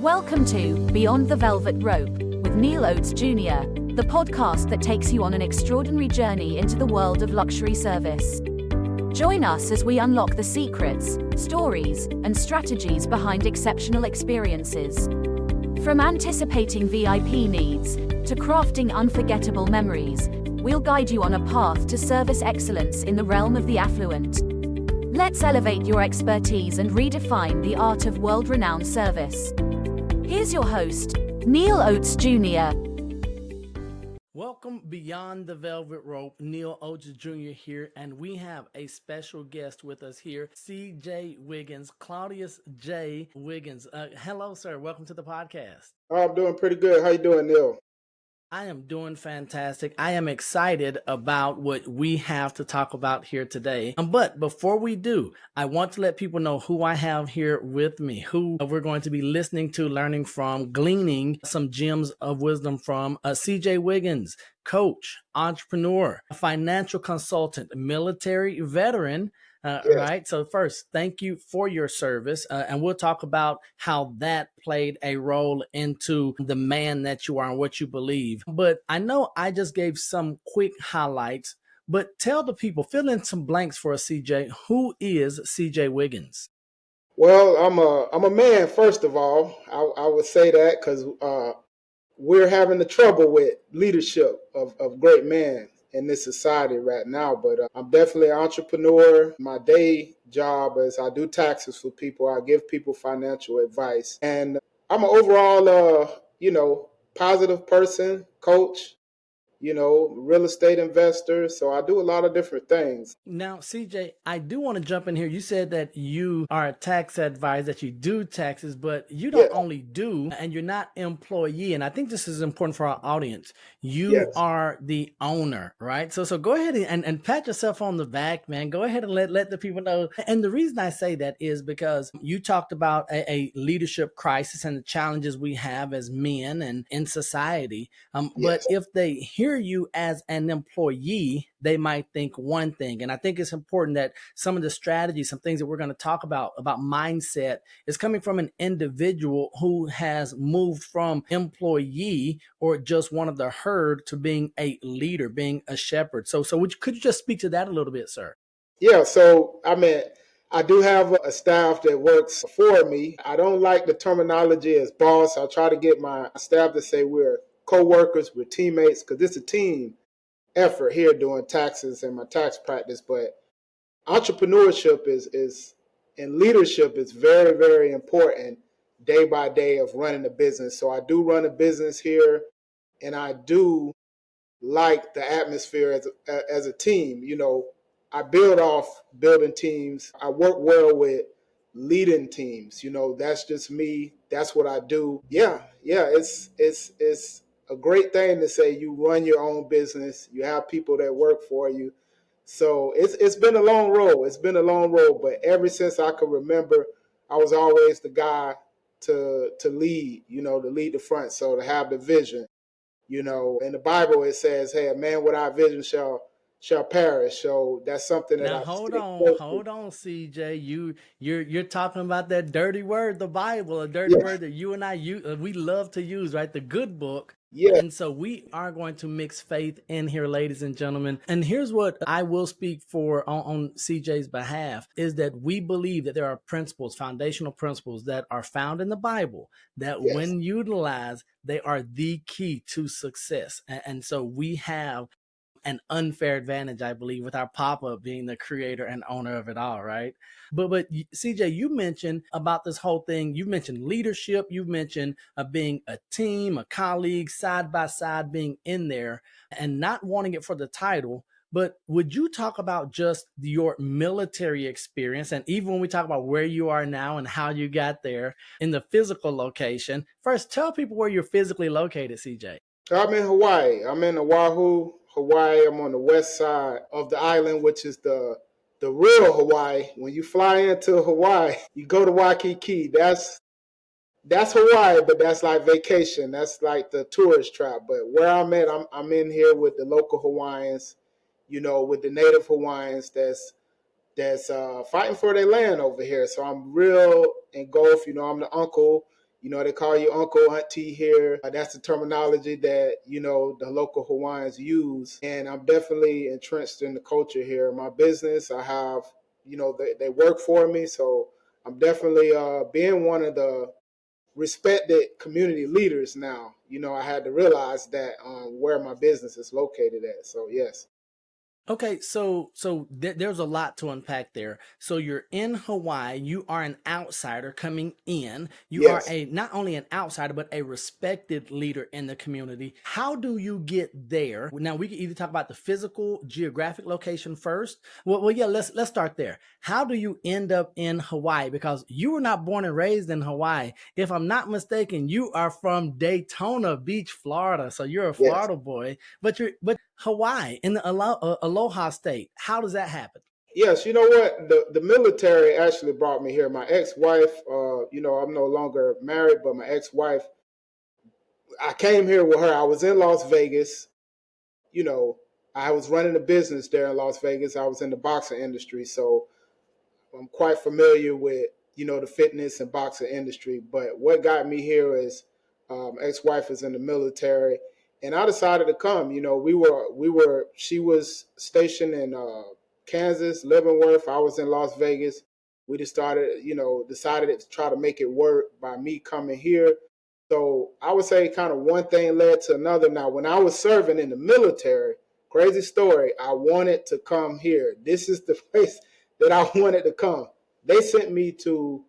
Welcome to Beyond the Velvet Rope with Neal Oates Jr., the podcast that takes you on an extraordinary journey into the world of luxury service. Join us as we unlock the secrets, stories, and strategies behind exceptional experiences. From anticipating VIP needs to crafting unforgettable memories, we'll guide you on a path to service excellence in the realm of the affluent. Let's elevate your expertise and redefine the art of world-renowned service. Here's your host, Neal Oates Jr. Welcome Beyond the Velvet Rope. Neal Oates Jr. here, and we have a special guest with us here, C.J. Wiggins, Claudius J. Wiggins. Hello, sir. Welcome to the podcast. I'm doing pretty good. How you doing, Neal? I am doing fantastic. I am excited about what we have to talk about here today. But before we do, I want to let people know who I have here with me, who we're going to be listening to, learning from, gleaning some gems of wisdom from. C.J. Wiggins, coach, entrepreneur, financial consultant, military veteran. Yes. Right. So first, thank you for your service. And we'll talk about how that played a role into the man that you are and what you believe. But I know I just gave some quick highlights, but tell the people, fill in some blanks for us, CJ. Who is CJ Wiggins? Well, I'm a man, first of all. I would say that because we're having the trouble with leadership of great men in this society right now. But I'm definitely an entrepreneur. My day job is I do taxes for people. I give people financial advice. And I'm an overall, positive person, coach, real estate investor. So I do a lot of different things. Now, CJ, I do want to jump in here. You said that you are a tax advisor, that you do taxes, but you don't only do, and you're not employee. And I think this is important for our audience. You are the owner, right? So go ahead and pat yourself on the back, man. Go ahead and let the people know. And the reason I say that is because you talked about a leadership crisis and the challenges we have as men and in society. But if they hear you as an employee, they might think one thing. And I think it's important that some of the strategies, some things that we're going to talk about mindset, is coming from an individual who has moved from employee or just one of the herd to being a leader, being a shepherd. So could you just speak to that a little bit, sir? Yeah. So, I do have a staff that works for me. I don't like the terminology as boss. I try to get my staff to say we're co-workers, we're teammates, because it's a team effort here doing taxes and my tax practice. But entrepreneurship is and leadership is very, very important day by day of running a business. So I do run a business here, and I do like the atmosphere as a team. I build off building teams. I work well with leading teams. That's just me. That's what I do. Yeah. It's a great thing to say you run your own business. You have people that work for you. So it's been a long road. It's been a long road, but ever since I can remember, I was always the guy to lead, to lead the front. So to have the vision, in the Bible it says, "Hey, a man without vision shall perish." So that's something that Now hold on, CJ. You're talking about that dirty word, the Bible, a dirty word that you and I we love to use, right? The good book. Yeah. And so we are going to mix faith in here, ladies and gentlemen. And here's what I will speak for on CJ's behalf is that we believe that there are principles, foundational principles that are found in the Bible that when utilized, they are the key to success. And so we have an unfair advantage, I believe, with our papa being the creator and owner of it all, right? But CJ, you mentioned about this whole thing. You mentioned leadership. You mentioned being a team, a colleague, side by side, being in there and not wanting it for the title. But would you talk about just your military experience? And even when we talk about where you are now and how you got there in the physical location, first tell people where you're physically located, CJ. I'm in Hawaii. I'm in Oahu, Hawaii. I'm on the west side of the island, which is the real Hawaii. When you fly into Hawaii, you go to Waikiki. That's Hawaii, but that's like vacation. That's like the tourist trap. But where I'm at, I'm in here with the local Hawaiians, with the native Hawaiians that's fighting for their land over here. So I'm real engulfed. I'm the uncle They call you uncle, auntie here. That's the terminology that, the local Hawaiians use. And I'm definitely entrenched in the culture here. My business, I have, they work for me. So I'm definitely being one of the respected community leaders now. I had to realize that where my business is located at. So, yes. Okay, there's a lot to unpack there. So you're in Hawaii, you are an outsider coming in. You are Yes. a not only an outsider but a respected leader in the community. How do you get there? Now we can either talk about the physical geographic location first. Well, yeah, let's start there. How do you end up in Hawaii? Because you were not born and raised in Hawaii. If I'm not mistaken, you are from Daytona Beach, Florida. So you're a Yes. Florida boy, but Hawaii in the Aloha state. How does that happen? Yes, you know what? The military actually brought me here. My ex-wife, I'm no longer married, but my ex-wife, I came here with her. I was in Las Vegas. You know, I was running a business there in Las Vegas. I was in the boxing industry, so I'm quite familiar with, the fitness and boxing industry. But what got me here is ex-wife is in the military, and I decided to come. She was stationed in Kansas, Leavenworth. I was in Las Vegas. We just decided to try to make it work by me coming here. So I would say kind of one thing led to another. Now, when I was serving in the military, crazy story, I wanted to come here. This is the place that I wanted to come. They sent me to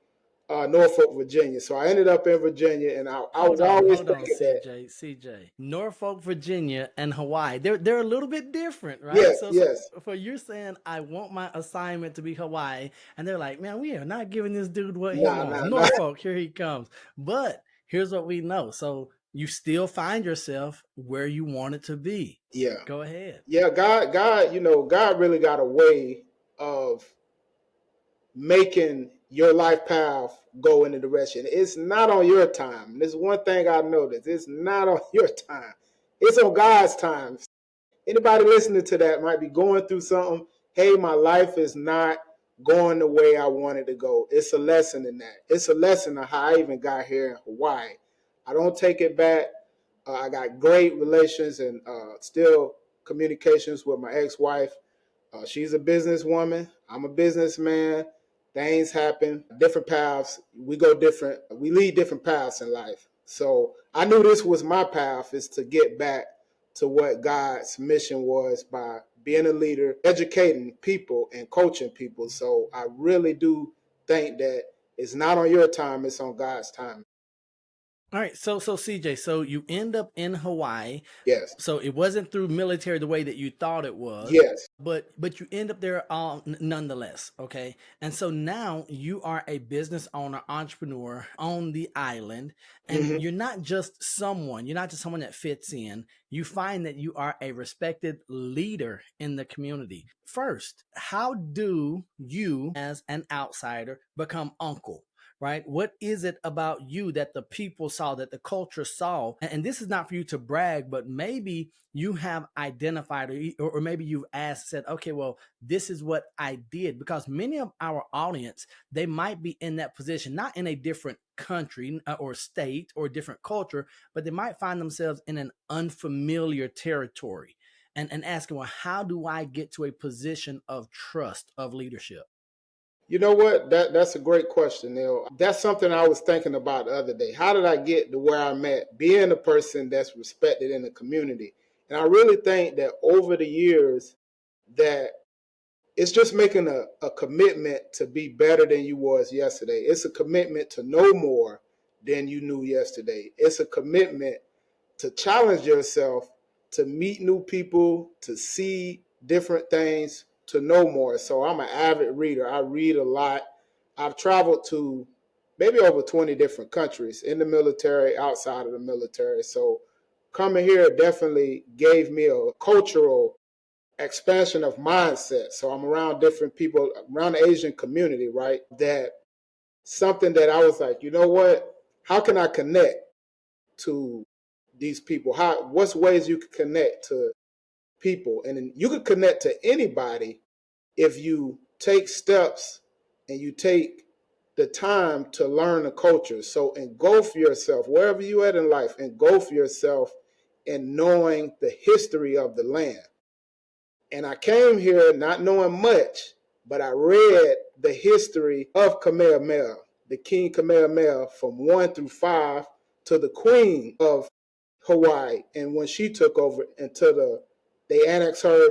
Norfolk, Virginia. So I ended up in Virginia, and I was always Hold on, thinking that, CJ. Norfolk, Virginia, and Hawaii. They're a little bit different, right? yes, So yes, for you're saying I want my assignment to be Hawaii, and they're like, man, we are not giving this dude what he nah, wants. nah, nah, Norfolk, here he comes. But here's what we know. So you still find yourself where you want it to be. yeah, Go ahead. yeah. God really got a way of making your life path go in the direction. It's not on your time. There's one thing I noticed. It's not on your time. It's on God's time. Anybody listening to that might be going through something. Hey, my life is not going the way I wanted to go. It's a lesson in that. It's a lesson of how I even got here in Hawaii. I don't take it back. I got great relations and still communications with my ex-wife. She's a businesswoman. I'm a businessman. Things happen, different paths. We lead different paths in life. So I knew this was my path, is to get back to what God's mission was by being a leader, educating people and coaching people. So I really do think that it's not on your time, it's on God's time. All right, so CJ, so you end up in Hawaii. Yes. So it wasn't through military the way that you thought it was, Yes. but you end up there nonetheless, okay? And so now you are a business owner, entrepreneur on the island, and Mm-hmm. you're not just someone that fits in. You find that you are a respected leader in the community. First, how do you as an outsider become uncle? Right? What is it about you that the people saw, that the culture saw? And this is not for you to brag, but maybe you have identified or maybe you've asked, said, okay, well, this is what I did. Because many of our audience, they might be in that position, not in a different country or state or different culture, but they might find themselves in an unfamiliar territory and asking, well, how do I get to a position of trust, of leadership? You know what? That's a great question, Neil. That's something I was thinking about the other day. How did I get to where I'm at, being a person that's respected in the community? And I really think that over the years, that it's just making a commitment to be better than you was yesterday. It's a commitment to know more than you knew yesterday. It's a commitment to challenge yourself, to meet new people, to see different things, to know more. So I'm an avid reader. I read a lot. I've traveled to maybe over 20 different countries in the military, outside of the military. So coming here definitely gave me a cultural expansion of mindset. So I'm around different people, around the Asian community, right? That something that I was like, you know what? How can I connect to these people? What's ways you can connect to people? And you can connect to anybody if you take steps and you take the time to learn the culture. So engulf yourself, wherever you at in life, engulf yourself in knowing the history of the land. And I came here not knowing much, but I read the history of Kamehameha, the King Kamehameha, from 1 through 5 to the Queen of Hawaii. And when she took over they annexed her,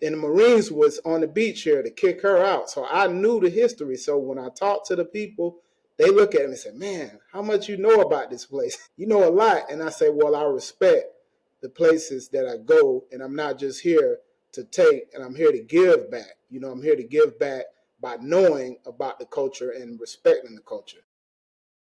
and the Marines was on the beach here to kick her out. So I knew the history. So when I talked to the people, they look at me and say, man, how much you know about this place? You know a lot. And I say, well, I respect the places that I go, and I'm not just here to take, and I'm here to give back. I'm here to give back by knowing about the culture and respecting the culture.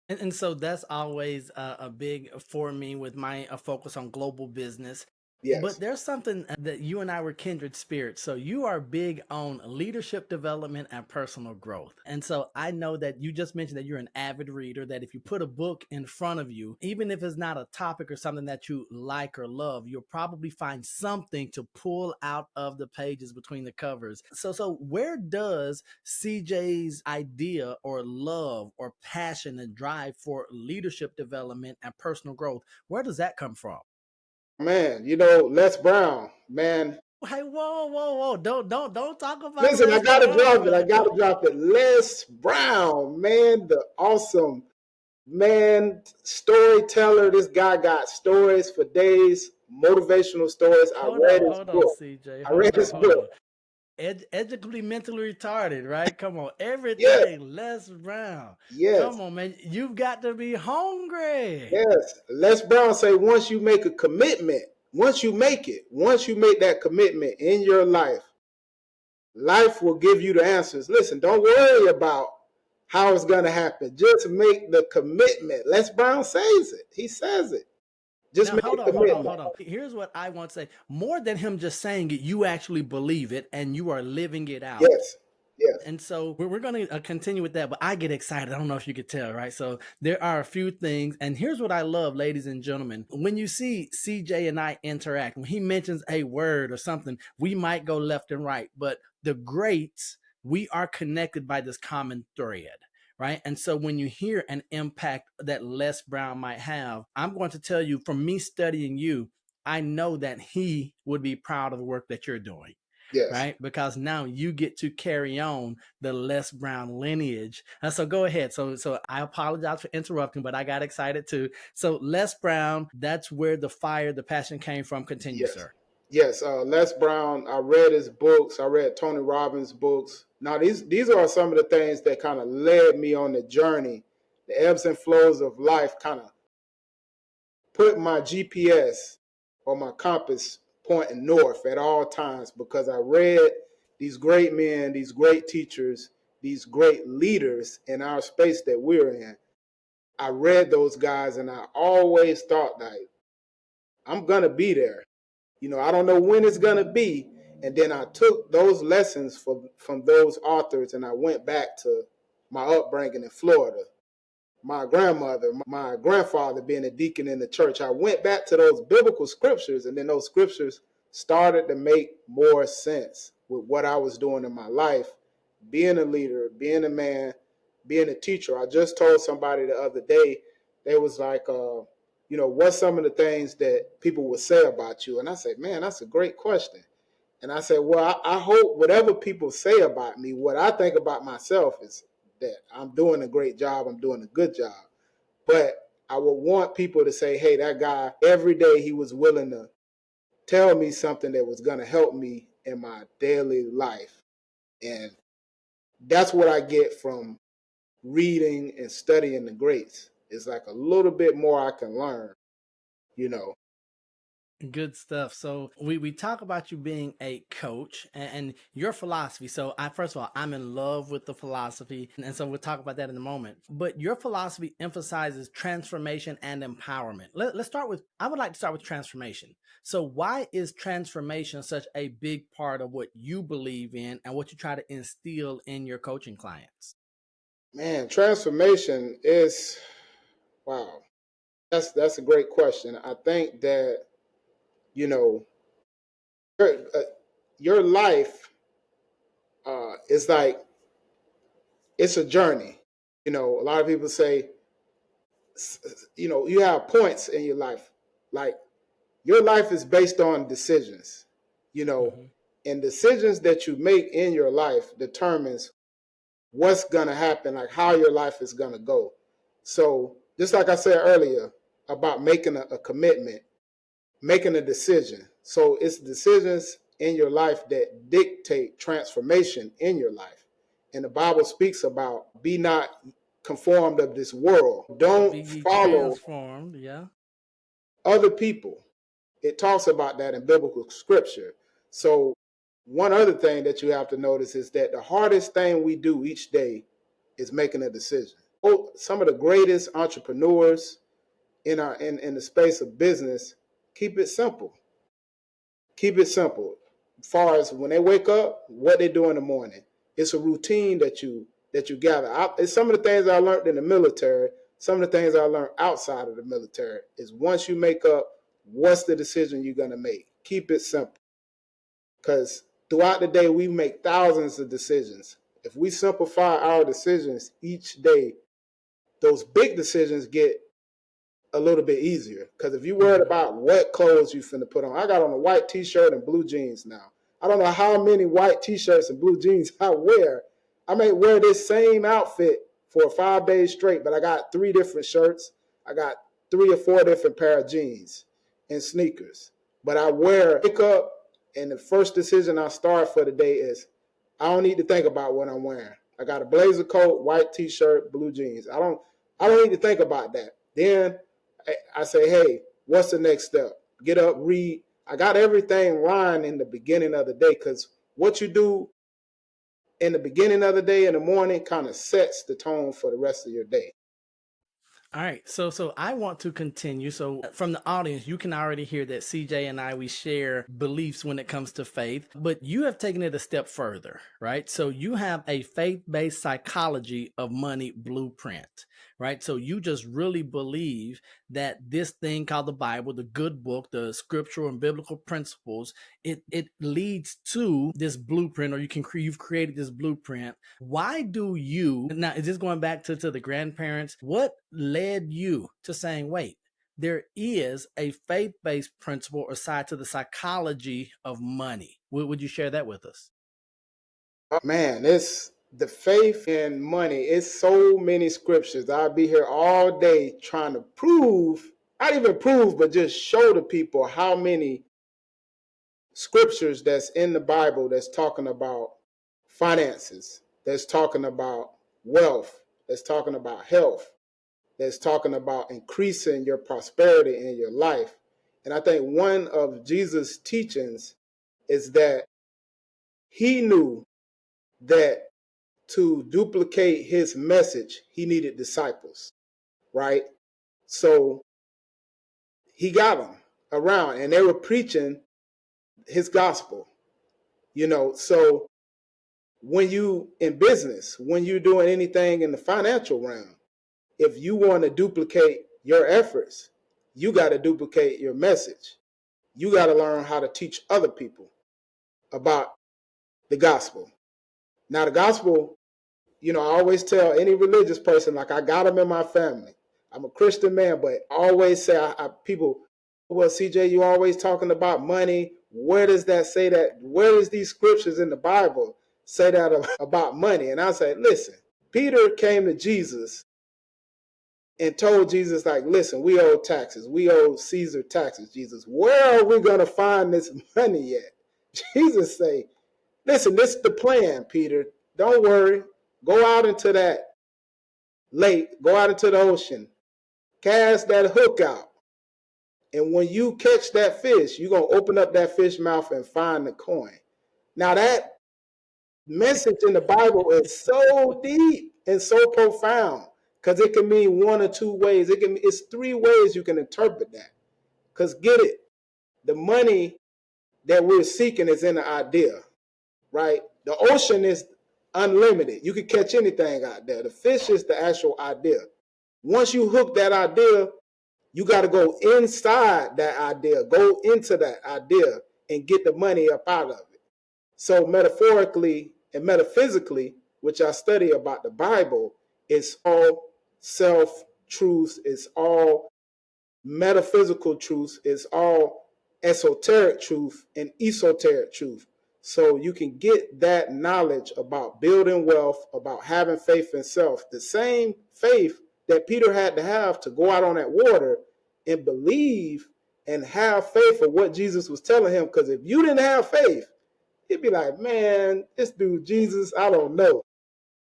And so that's always a big for me with my focus on global business. Yes. But there's something that you and I were kindred spirits. So you are big on leadership development and personal growth. And so I know that you just mentioned that you're an avid reader, that if you put a book in front of you, even if it's not a topic or something that you like or love, you'll probably find something to pull out of the pages between the covers. So where does CJ's idea or love or passion and drive for leadership development and personal growth, where does that come from? Man, Les Brown, man. Hey, whoa! Don't talk about Listen, I Les gotta Brown, drop it. I brother. gotta drop it. Les Brown, man, the awesome man, storyteller. This guy got stories for days, motivational stories. I read his Hold on, book. CJ. I read his Hold book. on. Edgically mentally retarded, right? Come on, Yes, everything Les Brown. yes, Come on, man. You've got to be hungry. yes. Les Brown say once you make a commitment, once you make that commitment in your life, life will give you the answers. Listen, don't worry about how it's going to happen. Just make the commitment. Les Brown says it. He says it. Just Now, make a commitment. hold on. Here's what I want to say. More than him just saying it, you actually believe it and you are living it out. Yes, yes, And so we're going to continue with that, but I get excited. I don't know if you could tell, right? So there are a few things. And here's what I love, ladies and gentlemen. When you see CJ and I interact, when he mentions a word or something, we might go left and right. But the greats, we are connected by this common thread. Right. And so when you hear an impact that Les Brown might have, I'm going to tell you from me studying you, I know that he would be proud of the work that you're doing, yes. right? Because now you get to carry on the Les Brown lineage. And so go ahead. So I apologize for interrupting, but I got excited too. So Les Brown, that's where the fire, the passion came from. Continue, Yes. sir. Yes. Les Brown, I read his books. I read Tony Robbins' books. Now, these are some of the things that kind of led me on the journey. The ebbs and flows of life kind of put my GPS or my compass pointing north at all times because I read these great men, these great teachers, these great leaders in our space that we're in. I read those guys and I always thought like, I'm going to be there. I don't know when it's going to be. And then I took those lessons from those authors and I went back to my upbringing in Florida. My grandmother, my grandfather being a deacon in the church. I went back to those biblical scriptures, and then those scriptures started to make more sense with what I was doing in my life, being a leader, being a man, being a teacher. I just told somebody the other day, they was like, what's some of the things that people would say about you? And I said, man, that's a great question. And I said, well, I hope whatever people say about me, what I think about myself is that I'm doing a great job. I'm doing a good job. But I would want people to say, hey, that guy, every day he was willing to tell me something that was going to help me in my daily life. And that's what I get from reading and studying the greats. It's like a little bit more I can learn, you know. Good stuff. So we talk about you being a coach and your philosophy. So first of all, I'm in love with the philosophy. And so we'll talk about that in a moment. But your philosophy emphasizes transformation and empowerment. I would like to start with transformation. So why is transformation such a big part of what you believe in and what you try to instill in your coaching clients? Man, transformation is, wow. That's a great question. I think that, you know, your, uh, your life is like, it's a journey. A lot of people say, you have points in your life. Like your life is based on decisions, Mm-hmm. and decisions that you make in your life determines what's going to happen, like how your life is going to go. So just like I said earlier about making a commitment, making a decision. So it's decisions in your life that dictate transformation in your life. And the Bible speaks about be not conformed of this world. But be Don't ye follow transformed, yeah. other people. It talks about that in biblical scripture. So one other thing that you have to notice is that the hardest thing we do each day is making a decision. Oh, some of the greatest entrepreneurs in the space of business keep it simple. Keep it simple. As far as when they wake up, what they do in the morning. It's a routine that you gather. It's some of the things I learned in the military. Some of the things I learned outside of the military is once you make up, what's the decision you're gonna make? Keep it simple. Because throughout the day, we make thousands of decisions. If we simplify our decisions each day, those big decisions get a little bit easier. Because if you worried Mm-hmm. about what clothes you finna put on, I got on a white t-shirt and blue jeans now. I don't know how many white t-shirts and blue jeans I wear. I may wear this same outfit for 5 days straight, but I got 3 different shirts. I got 3 or 4 different pair of jeans and sneakers. But I wear makeup, and the first decision I start for the day is I don't need to think about what I'm wearing. I got a blazer coat, white t-shirt, blue jeans. I don't need to think about that. Then I say, hey, what's the next step? Get up, read. I got everything lined in the beginning of the day because what you do in the beginning of the day in the morning kind of sets the tone for the rest of your day. All right, so I want to continue. So from the audience, you can already hear that CJ and I, we share beliefs when it comes to faith, but you have taken it a step further, right? So you have a faith-based psychology of money blueprint, right? So you just really believe that this thing called the Bible, the good book, the scriptural and biblical principles, it leads to this blueprint, or you've created this blueprint. Why do you now, is this going back to the grandparents? What led you to saying, wait, there is a faith-based principle aside to the psychology of money? Would you share that with us? Man, it's the faith in money. It's so many scriptures. I'll be here all day trying to prove, not even prove, but just show the people how many scriptures that's in the Bible that's talking about finances, that's talking about wealth, that's talking about health, that's talking about increasing your prosperity in your life. And I think one of Jesus' teachings is that he knew that to duplicate his message, he needed disciples, right? So he got them around and they were preaching his gospel, So when you in business, when you're doing anything in the financial realm, if you want to duplicate your efforts, you got to duplicate your message. You got to learn how to teach other people about the gospel. Now, the gospel, I always tell any religious person, like I got them in my family. I'm a Christian man, but I always say, people, well, CJ, you always talking about money. Where does that say that? Where is these scriptures in the Bible say that about money? And I say, listen, Peter came to Jesus and told Jesus, like, listen, we owe taxes. We owe Caesar taxes, Jesus. Where are we going to find this money at? Jesus say, listen, this is the plan, Peter. Don't worry. Go out into that lake. Go out into the ocean. Cast that hook out. And when you catch that fish, you're going to open up that fish mouth and find the coin. Now, that message in the Bible is so deep and so profound because it can mean one or two ways. It's 3 ways you can interpret that. Because get it, the money that we're seeking is in the idea, right? The ocean is unlimited. You can catch anything out there. The fish is the actual idea. Once you hook that idea, you got to go inside that idea, go into that idea and get the money up out of it. So metaphorically and metaphysically, which I study about the Bible, It's all self-truth. It's all metaphysical truth. It's all esoteric truth and esoteric truth. So you can get that knowledge about building wealth, about having faith in self, the same faith that Peter had to have to go out on that water and believe and have faith of what Jesus was telling him. Because if you didn't have faith, he'd be like, man, this dude Jesus, I don't know.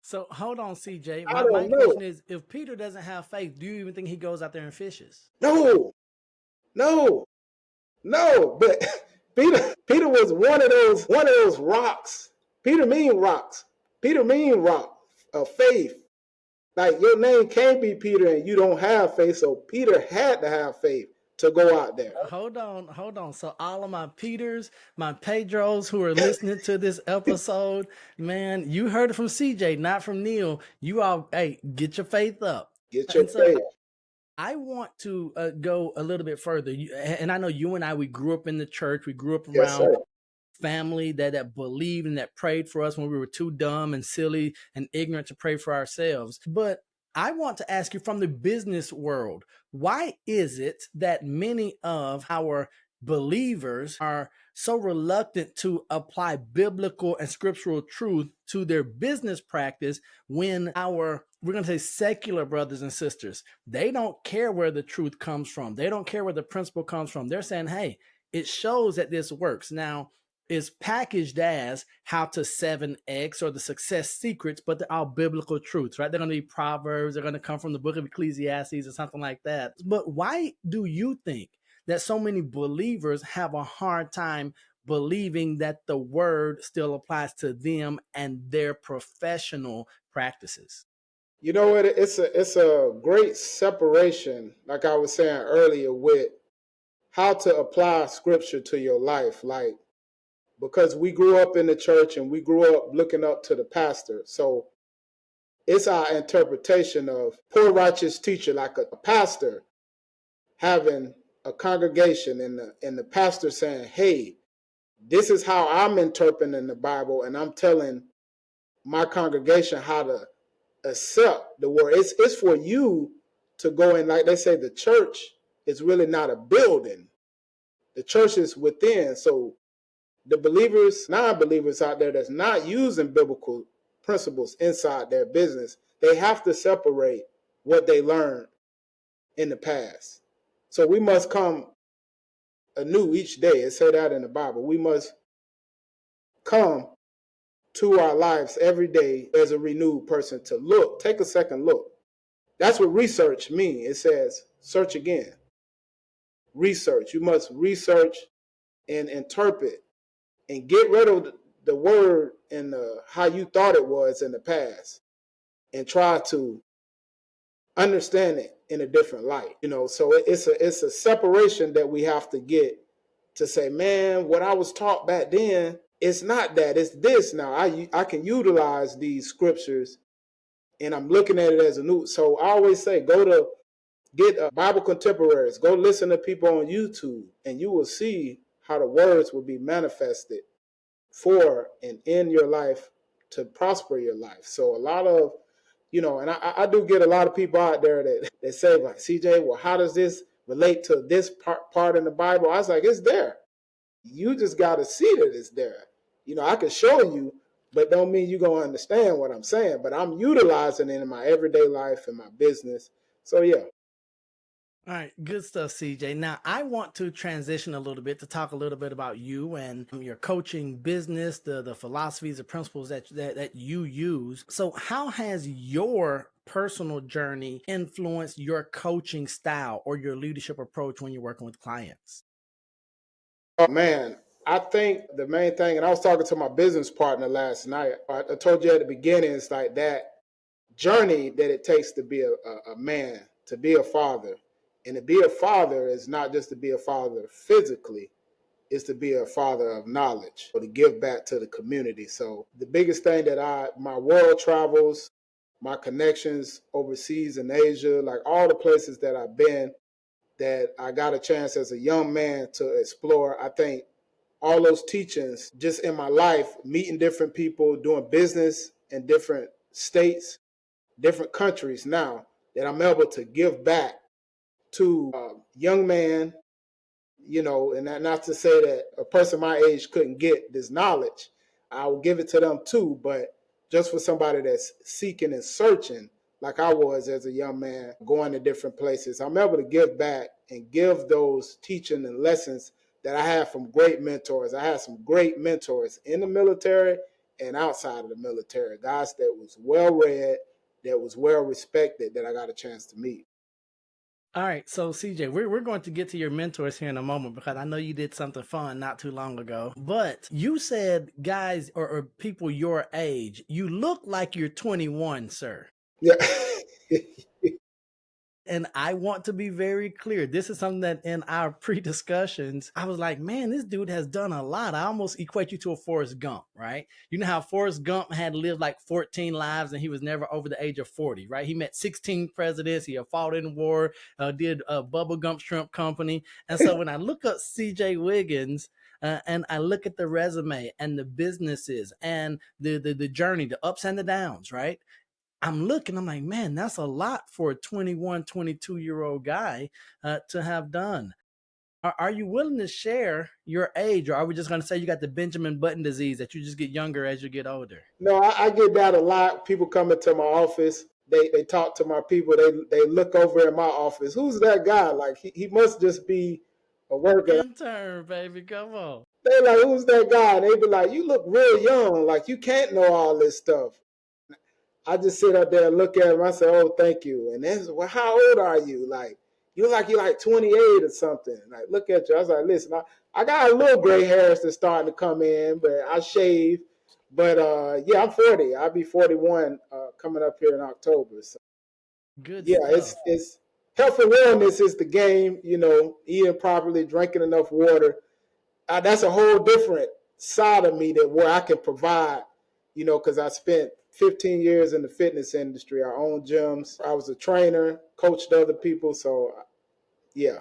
So hold on, CJ. I My don't know. question is, if Peter doesn't have faith, do you even think he goes out there and fishes? No, no, no. But Peter was one of those rocks. Peter mean rocks. Peter mean rock of faith. Like your name can't be Peter and you don't have faith. So Peter had to have faith to go out there. Hold on. So all of my Peters, my Pedros who are listening to this episode, man, you heard it from CJ, not from Neal. You all, hey, get your faith up. Get your And so faith. I want to go a little bit further. And I know you and I, we grew up in the church. We grew up Yes, around sir. family that believed and that prayed for us when we were too dumb and silly and ignorant to pray for ourselves. But I want to ask you, from the business world, why is it that many of our believers are so reluctant to apply biblical and scriptural truth to their business practice when we're going to say secular brothers and sisters, they don't care where the truth comes from. They don't care where the principle comes from. They're saying, hey, it shows that this works. Now, is packaged as how to 7X or the success secrets, but they're all biblical truths, right? They're going to be Proverbs. They're going to come from the book of Ecclesiastes or something like that. But why do you think that so many believers have a hard time believing that the word still applies to them and their professional practices? You know what? It's a great separation, like I was saying earlier, with how to apply scripture to your life. Like, because we grew up in the church and we grew up looking up to the pastor. So it's our interpretation of poor righteous teacher, like a pastor having a congregation and the pastor saying, hey, this is how I'm interpreting the Bible, and I'm telling my congregation how to accept the word. It's for you to go in. Like they say, the church is really not a building. The church is within. So the believers, non-believers out there that's not using biblical principles inside their business, they have to separate what they learned in the past. So we must come anew each day. It said that in the Bible. We must come to our lives every day as a renewed person to look, take a second look. That's what research means. It says, search again. Research. You must research and interpret and get rid of the word and how you thought it was in the past and try to understand it in a different light. So it's a separation that we have to get to say, man, what I was taught back then, it's not that, it's this now. I can utilize these scriptures and I'm looking at it as a new. So I always say, go to get Bible contemporaries, go listen to people on YouTube, and you will see how the words will be manifested for and in your life to prosper your life. So a lot of, and I do get a lot of people out there that say, like, CJ, well, how does this relate to this part in the Bible? I was like, it's there. You just got to see that it's there. I can show you, but don't mean you're going to understand what I'm saying. But I'm utilizing it in my everyday life and my business. So, yeah. All right, good stuff, CJ. Now, I want to transition a little bit to talk a little bit about you and your coaching business, the philosophies, the principles that you use. So, how has your personal journey influenced your coaching style or your leadership approach when you're working with clients? Oh, man, I think the main thing, and I was talking to my business partner last night. I told you at the beginning, it's like that journey that it takes to be a man, to be a father. And to be a father is not just to be a father physically, it's to be a father of knowledge or to give back to the community. So the biggest thing that my world travels, my connections overseas in Asia, like all the places that I've been, that I got a chance as a young man to explore. I think all those teachings just in my life, meeting different people, doing business in different states, different countries now that I'm able to give back to a young man, and not to say that a person my age couldn't get this knowledge. I will give it to them too, but just for somebody that's seeking and searching, like I was as a young man, going to different places, I'm able to give back and give those teaching and lessons that I had from great mentors. I had some great mentors in the military and outside of the military, guys that was well read, that was well respected, that I got a chance to meet. All right, so CJ, we're going to get to your mentors here in a moment because I know you did something fun not too long ago. But you said guys or people your age, you look like you're 21, sir. Yeah. And I want to be very clear. This is something that in our pre-discussions, I was like, man, this dude has done a lot. I almost equate you to a Forrest Gump, right? You know how Forrest Gump had lived like 14 lives and he was never over the age of 40, right? He met 16 presidents. He fought in war, did Bubba Gump Shrimp Company. And so when I look up CJ Wiggins, and I look at the resume and the businesses and the journey, the ups and the downs, right? I'm like, man, that's a lot for a 21, 22-year-old guy to have done. Are you willing to share your age, or are we just going to say you got the Benjamin Button disease, that you just get younger as you get older? No, I get that a lot. People come into my office. They talk to my people. They look over in my office. Who's that guy? Like he must just be a worker. Intern, baby, come on. They like, who's that guy? And they be like, you look real young. Like you can't know all this stuff. I just sit up there and look at him. I say, oh, thank you. And then, well, how old are you? Like, you're like 28 or something. Like, look at you. I was like, listen, I got a little gray hairs that's starting to come in, but I shave. But yeah, I'm 40. I'll be 41 coming up here in October. So Good yeah, stuff. it's health and wellness is the game. Eating properly, drinking enough water. That's a whole different side of me that where I can provide. Because I spent 15 years in the fitness industry. I owned gyms. I was a trainer, coached other people. So yeah.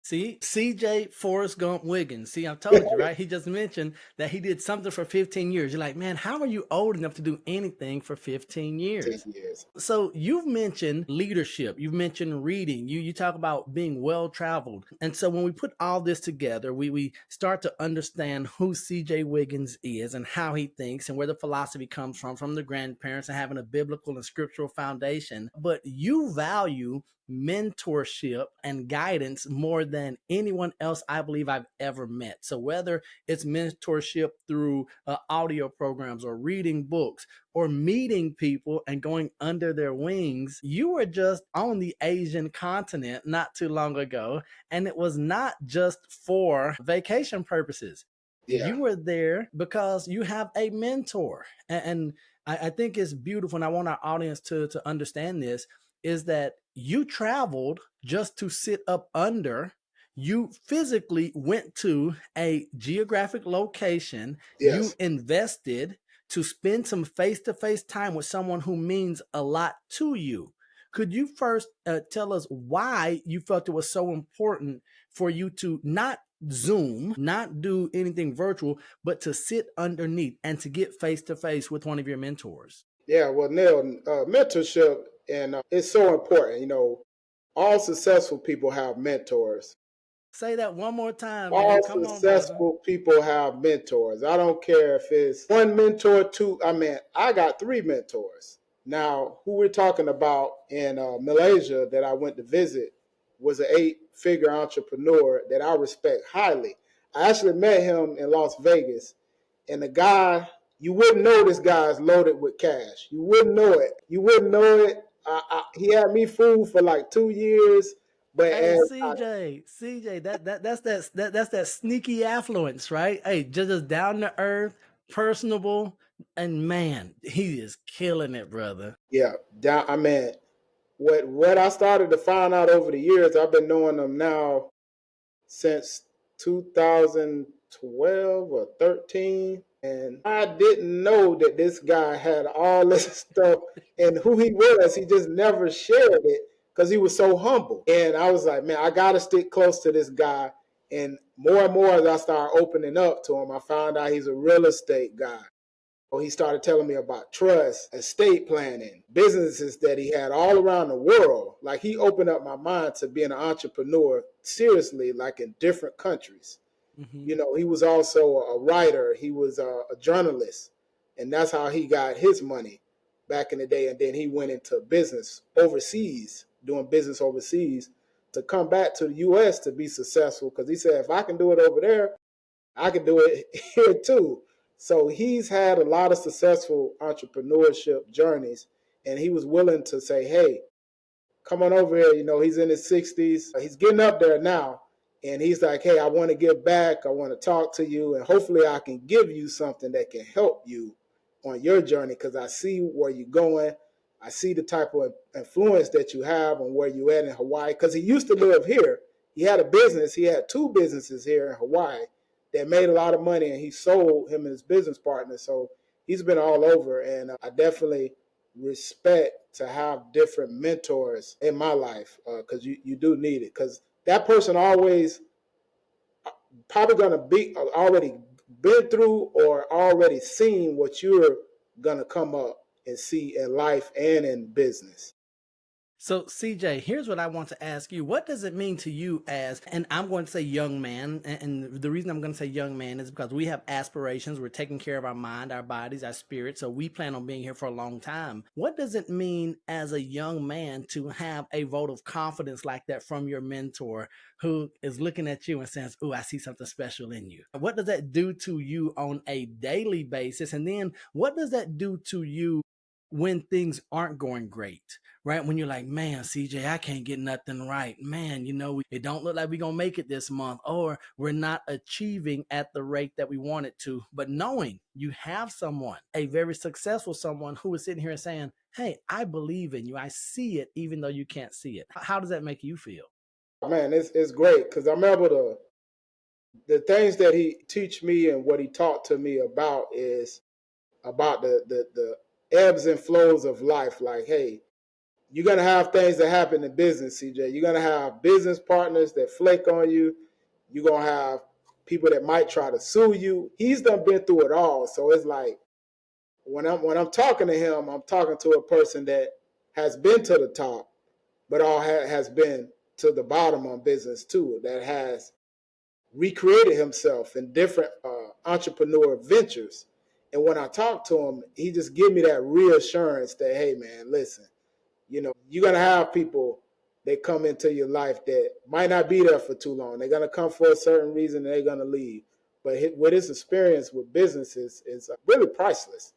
See, CJ Forrest Gump Wiggins. See, I told you, right? He just mentioned that he did something for 15 years. You're like, man, how are you old enough to do anything for 15 years? 10 years. So you've mentioned leadership. You've mentioned reading. You talk about being well-traveled. And so when we put all this together, we start to understand who CJ Wiggins is and how he thinks and where the philosophy comes from the grandparents and having a biblical and scriptural foundation. But you value mentorship and guidance more than anyone else I believe I've ever met. So whether it's mentorship through audio programs or reading books or meeting people and going under their wings, you were just on the Asian continent not too long ago, and it was not just for vacation purposes. Yeah. You were there because you have a mentor. And I think it's beautiful, and I want our audience to understand this, is that you traveled just to sit up under. You physically went to a geographic location. Yes. You invested to spend some face-to-face time with someone who means a lot to you. Could you first tell us why you felt it was so important for you to not Zoom, not do anything virtual, but to sit underneath and to get face-to-face with one of your mentors? Yeah, well, Neil, mentorship, and it's so important. All successful people have mentors. Say that one more time, man. All Come on, brother. successful people have mentors. I don't care if it's one mentor, two. I got 3 mentors. Now, who we're talking about in Malaysia that I went to visit was an 8-figure entrepreneur that I respect highly. I actually met him in Las Vegas, and the guy, you wouldn't know this guy is loaded with cash. You wouldn't know it. You wouldn't know it. He had me fooled for like 2 years. But hey, CJ, that's that sneaky affluence, right? Hey, just down to earth, personable, and man, he is killing it, brother. Yeah, what I started to find out over the years, I've been knowing him now since 2012 or 13. And I didn't know that this guy had all this stuff, and who he was. He just never shared it because he was so humble. And I was like, man, I got to stick close to this guy. And more as I started opening up to him, I found out he's a real estate guy. He started telling me about trust, estate planning, businesses that he had all around the world. Like, he opened up my mind to being an entrepreneur seriously, like in different countries. Mm-hmm. You know, he was also a writer. He was a journalist. And that's how he got his money back in the day. And then he went into business overseas, doing business overseas, to come back to the U.S. to be successful. Because he said, if I can do it over there, I can do it here too. So he's had a lot of successful entrepreneurship journeys. And he was willing to say, hey, come on over here. You know, he's in his 60s. He's getting up there now. And he's like, hey, I want to give back. I want to talk to you. And hopefully I can give you something that can help you on your journey, because I see where you're going. I see the type of influence that you have on where you're at in Hawaii. Because he used to live here. He had a business. He had 2 businesses here in Hawaii that made a lot of money. And he sold him and his business partner. So he's been all over. And I definitely respect to have different mentors in my life, because you do need it, because that person always probably going to be already been through or already seen what you're going to come up and see in life and in business. So, CJ, here's what I want to ask you. What does it mean to you as, and I'm going to say young man, and the reason I'm going to say young man is because we have aspirations. We're taking care of our mind, our bodies, our spirit. So we plan on being here for a long time. What does it mean as a young man to have a vote of confidence like that from your mentor, who is looking at you and says, oh, I see something special in you? What does that do to you on a daily basis? And then what does that do to you when things aren't going great? Right? When you're like, man, CJ, I can't get nothing right. Man, it don't look like we're going to make it this month, or we're not achieving at the rate that we wanted to. But knowing you have someone, a very successful someone, who is sitting here and saying, hey, I believe in you. I see it, even though you can't see it. How does that make you feel? Man, it's great, because I remember the things that he teach me and what he taught to me about is about the ebbs and flows of life. Like, hey, you're going to have things that happen in business, CJ. You're going to have business partners that flake on you. You're going to have people that might try to sue you. He's done been through it all. So it's like, when I'm talking to him, I'm talking to a person that has been to the top, but all has been to the bottom on business too, that has recreated himself in different entrepreneur ventures. And when I talk to him, he just give me that reassurance that, hey, man, listen, you're going to have people that come into your life that might not be there for too long. They're going to come for a certain reason and they're going to leave. But with his experience with businesses is really priceless.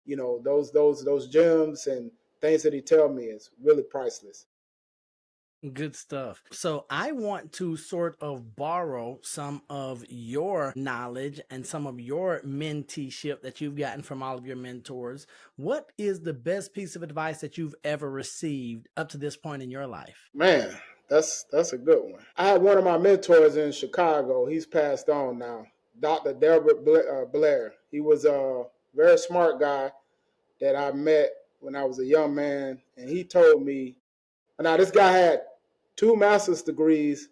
Those gems and things that he tell me is really priceless. Good stuff. So I want to sort of borrow some of your knowledge and some of your menteeship that you've gotten from all of your mentors. What is the best piece of advice that you've ever received up to this point in your life? Man, that's a good one. I had one of my mentors in Chicago. He's passed on now, Dr. Delbert Blair. He was a very smart guy that I met when I was a young man, and he told me, now this guy had 2 master's degrees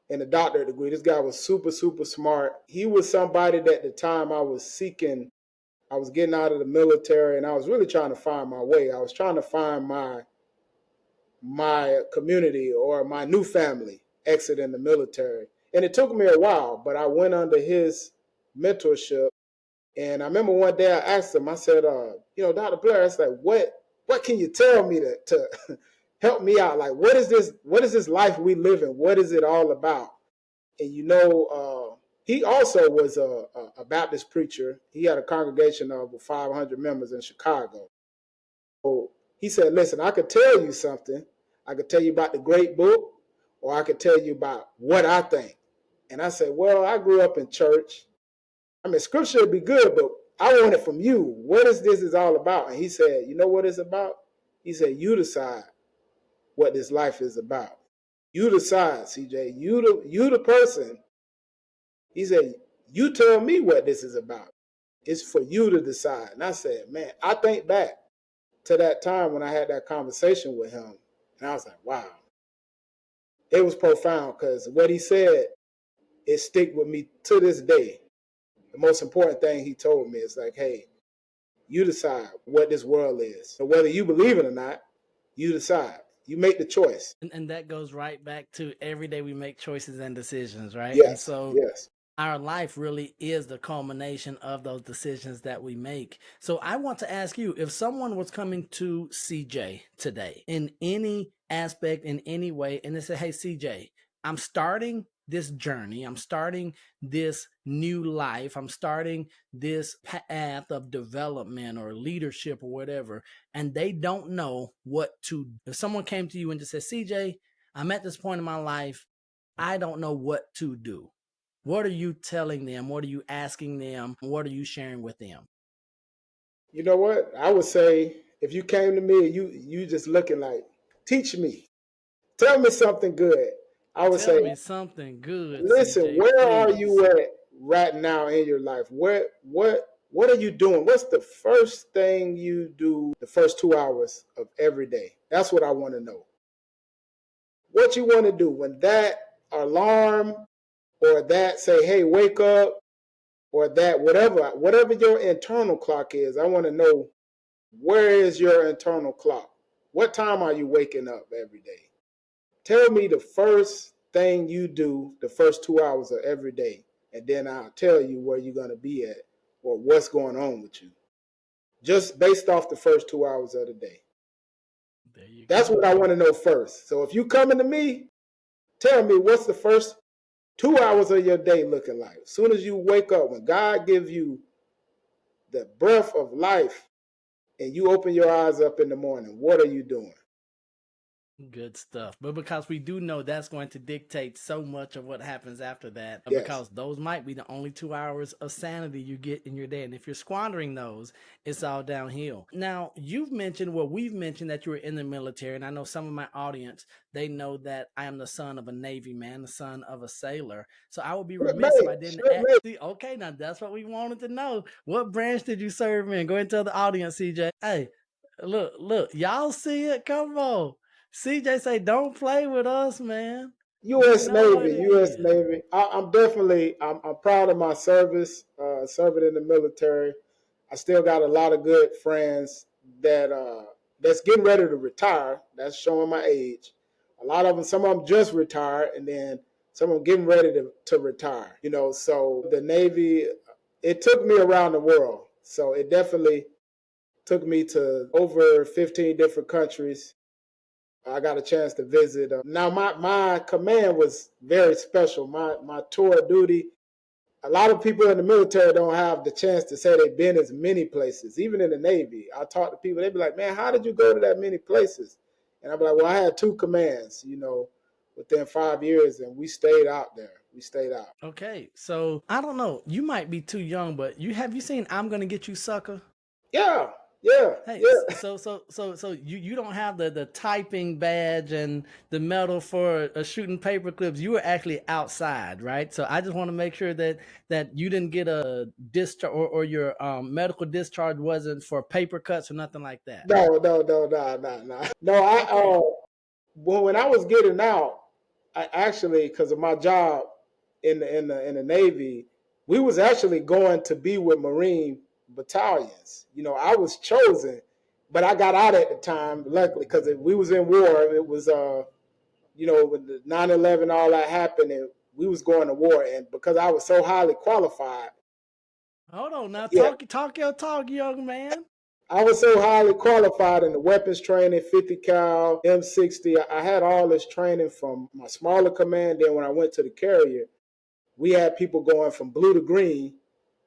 and a doctorate degree. This guy was super, super smart. He was somebody that at the time I was seeking. I was getting out of the military and I was really trying to find my way. I was trying to find my community or my new family exiting the military. And it took me a while, but I went under his mentorship. And I remember one day I asked him, I said, Dr. Blair, I said, what can you tell me to help me out? Like, what is this life we live in? What is it all about? And he also was a Baptist preacher. He had a congregation of over 500 members in Chicago. So he said, listen, I could tell you something. I could tell you about the great book, or I could tell you about what I think. And I said, well, I grew up in church. I mean, scripture would be good, but I want it from you. What is this all about? And he said, you know what it's about? He said, you decide what this life is about. You decide, CJ. You the person. He said, you tell me what this is about. It's for you to decide. And I said, man, I think back to that time when I had that conversation with him. And I was like, wow. It was profound, because what he said, it stick with me to this day. The most important thing he told me is like, hey, You decide what this world is. So whether you believe it or not, you decide. You make the choice. And that goes right back to every day we make choices and decisions, right? And Yes, so yes. our life really is the culmination of those decisions that we make. So I want to ask you, if someone was coming to CJ today in any aspect, in any way, and they said, hey, CJ, I'm starting this journey, I'm starting this new life, I'm starting this path of development or leadership or whatever, and they don't know what to, if someone came to you and just said, CJ, I'm at this point in my life, I don't know what to do. What are you telling them? What are you asking them? What are you sharing with them? You know what? I would say if you came to me and you just looking like, teach me, tell me something good. I would Tell say, me something good, listen, CJ, where are please. you at right now in your life? What are you doing? What's the first thing you do the first 2 hours of every day? That's what I want to know. What you want to do when that alarm or that say, hey, wake up, or that whatever your internal clock is, I want to know, where is your internal clock? What time are you waking up every day? Tell me the first thing you do the first 2 hours of every day, and then I'll tell you where you're going to be at or what's going on with you. Just based off the first 2 hours of the day. There you That's what go. I want to know first. So if you coming to me, tell me what's the first 2 hours of your day looking like. As soon as you wake up, when God gives you the breath of life and you open your eyes up in the morning, what are you doing? Good stuff. But because we do know that's going to dictate so much of what happens after that, Yes. because those might be the only 2 hours of sanity you get in your day. And if you're squandering those, it's all downhill. Now, you've mentioned, well, we've mentioned that you were in the military. And I know some of my audience, they know that I am the son of a Navy man, the son of a sailor. So I would be remiss if I didn't ask. Okay, now that's what we wanted to know. What branch did you serve in? Go ahead and tell the audience, CJ. Hey, look, y'all see it? Come on. CJ say, "Don't play with us, man. You U.S. know what Navy, it U.S. is." Navy. I'm definitely, I'm proud of my service, serving in the military. I still got a lot of good friends that's getting ready to retire. That's showing my age. A lot of them, some of them just retired, and then some of them getting ready to retire. So the Navy, it took me around the world. So it definitely took me to over 15 different countries. I got a chance to visit. Now, my command was very special. My tour of duty. A lot of people in the military don't have the chance to say they've been as many places. Even in the Navy, I talk to people. They be like, "Man, how did you go to that many places?" And I be like, "Well, I had two commands, within 5 years, and we stayed out there. We stayed out." Okay, so I don't know. You might be too young, but you seen "I'm Gonna Get You, Sucker"? Yeah, yeah, Hey, yeah. so you don't have the typing badge and the medal for shooting paper clips. You were actually outside, right? So I just want to make sure that you didn't get a discharge, or your medical discharge wasn't for paper cuts or nothing like that. No, no, no, no, no, no. No, Okay. when I was getting out, I actually, because of my job in the Navy, we was actually going to be with Marine battalions. I was chosen, but I got out at the time, luckily, because we was in war. It was when the 9/11 all that happened, and we was going to war, and because I was so highly qualified, Hold on now. yeah, Talk your talk, young man. I was so highly qualified in the weapons training, 50 cal, M60. I had all this training from my smaller command. Then when I went to the carrier, we had people going from blue to green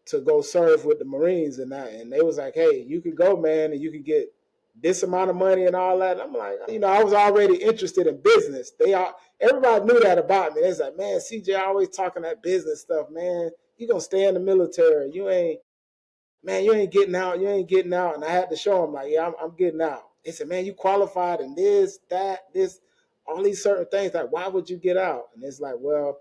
to go serve with the Marines and they was like, "Hey, you can go, man, and you can get this amount of money and all that." And I'm like, I was already interested in business. Everybody knew that about me. They was like, "Man, CJ always talking that business stuff, man. You gonna stay in the military? You ain't getting out. You ain't getting out." And I had to show them, like, "Yeah, I'm getting out." They said, "Man, you qualified in this, that, this, all these certain things. Like, why would you get out?" And it's like, well,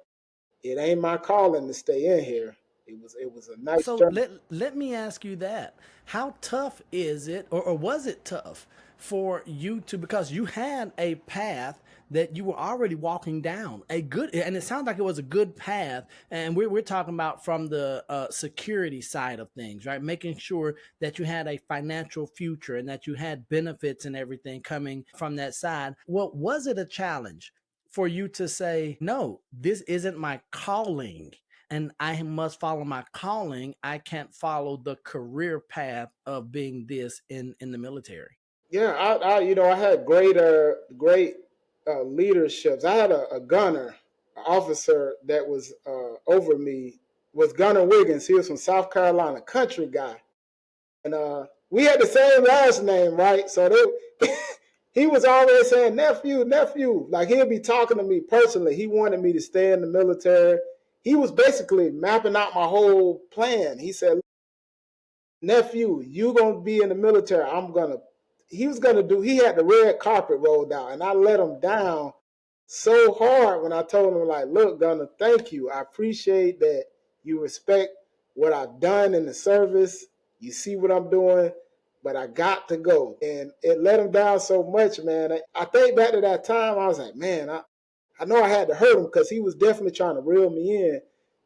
it ain't my calling to stay in here. It was a nice So journey. let me ask you that. How tough is it, or was it tough for you to, because you had a path that you were already walking down a good, and it sounds like it was a good path. And we're talking about from the security side of things, right? Making sure that you had a financial future and that you had benefits and everything coming from that side. Well, was it a challenge for you to say, no, this isn't my calling and I must follow my calling? I can't follow the career path of being this in the military. Yeah, I had great leaderships. I had a gunner, an officer that was over me, was Gunner Wiggins. He was from South Carolina, country guy, and we had the same last name, right? So he was always saying nephew, nephew. Like he'd be talking to me personally. He wanted me to stay in the military. He was basically mapping out my whole plan. He said, nephew, you gonna be in the military. He was gonna do, he had the red carpet rolled out, and I let him down so hard when I told him, like, look, Gunner, thank you. I appreciate that you respect what I've done in the service. You see what I'm doing, but I got to go. And it let him down so much, man. I think back to that time, I was like, man, I know I had to hurt him because he was definitely trying to reel me in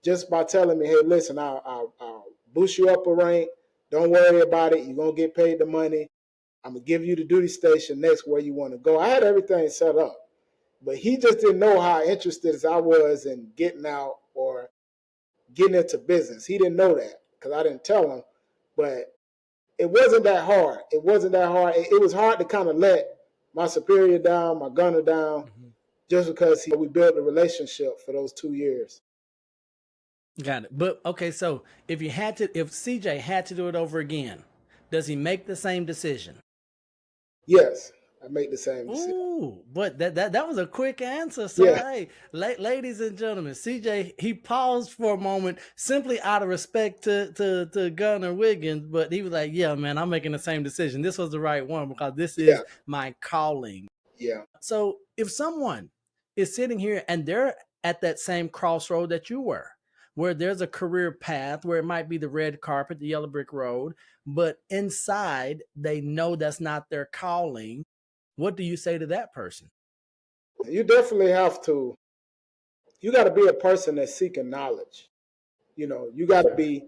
just by telling me, hey, listen, I'll boost you up a rank. Don't worry about it. You're going to get paid the money. I'm going to give you the duty station next where you want to go. I had everything set up, but he just didn't know how interested as I was in getting out or getting into business. He didn't know that because I didn't tell him, but it wasn't that hard. It wasn't that hard. It was hard to kind of let my superior down, my gunner down, just because we built a relationship for those 2 years. Got it. But okay, so if CJ had to do it over again, does he make the same decision? Yes, I make the same decision. Ooh, but that was a quick answer, sir. Yeah. Hey, ladies and gentlemen, CJ, he paused for a moment simply out of respect to Gunner Wiggins, but he was like, "Yeah, man, I'm making the same decision. This was the right one because this Yeah. is my calling." Yeah. So if someone is sitting here and they're at that same crossroad that you were, where there's a career path, where it might be the red carpet, the yellow brick road, but inside they know that's not their calling, what do you say to that person? You definitely have to, you got to be a person that's seeking knowledge. You got to be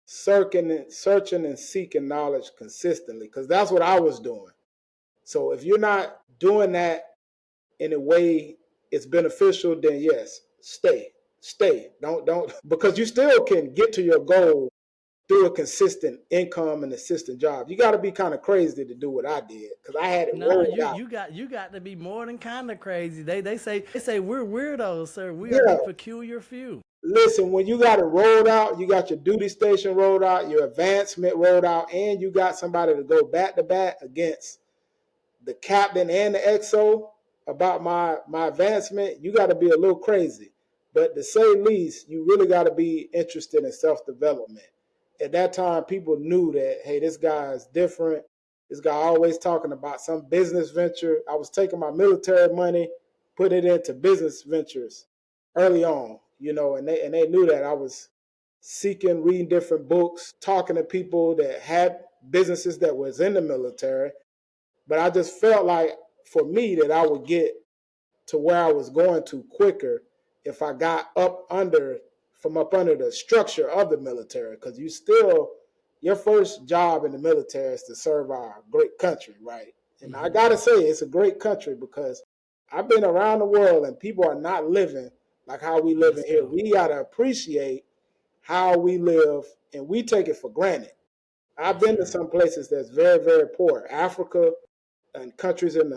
searching and seeking knowledge consistently because that's what I was doing. So if you're not doing that in a way it's beneficial, then yes, stay. Don't because you still can get to your goal through a consistent income and assistant job. You got to be kind of crazy to do what I did because I had it No, rolled you out. you got to be more than kind of crazy. They say we're weirdos, sir. We are the Yeah. peculiar few. Listen, when you got it rolled out, you got your duty station rolled out, your advancement rolled out, and you got somebody to go back to back against the captain and the XO about my advancement, you got to be a little crazy. But to say least, you really got to be interested in self-development. At that time, people knew that, hey, this guy is different. This guy always talking about some business venture. I was taking my military money, put it into business ventures early on, and they knew that I was seeking, reading different books, talking to people that had businesses that was in the military, but I just felt like for me that I would get to where I was going to quicker if I got up under the structure of the military. Because your first job in the military is to serve our great country, right? And I gotta say it's a great country because I've been around the world and people are not living like how we live in here. We gotta appreciate how we live and we take it for granted. I've been to some places that's very, very poor. Africa, and countries in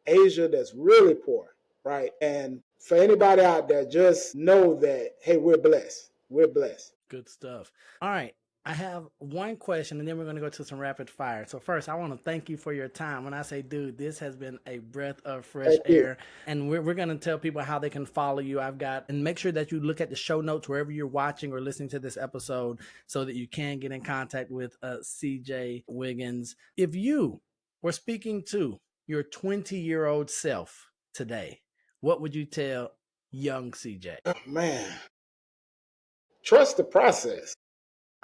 Asia that's really poor, right? And for anybody out there, just know that hey, we're blessed. We're blessed. Good stuff. All right. I have one question and then we're going to go to some rapid fire. So, first, I want to thank you for your time. When I say, dude, this has been a breath of fresh Thank you. air. And we're going to tell people how they can follow you. And make sure that you look at the show notes wherever you're watching or listening to this episode so that you can get in contact with CJ Wiggins. If you were speaking to your 20-year-old self today, what would you tell young CJ? Oh, man, trust the process.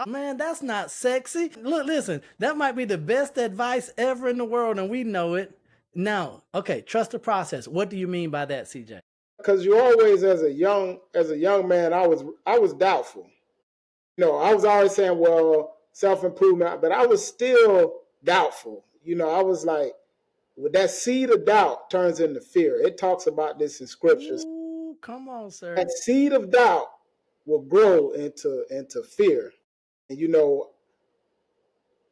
Man, that's not sexy. Look, listen, that might be the best advice ever in the world, and we know it. Now, okay, trust the process. What do you mean by that, CJ? Because you always, as a young man, I was doubtful. I was always saying, well, self improvement, but I was still doubtful. I was like, with that seed of doubt turns into fear. It talks about this in scriptures. Ooh, come on, sir. That seed of doubt will grow into fear. And through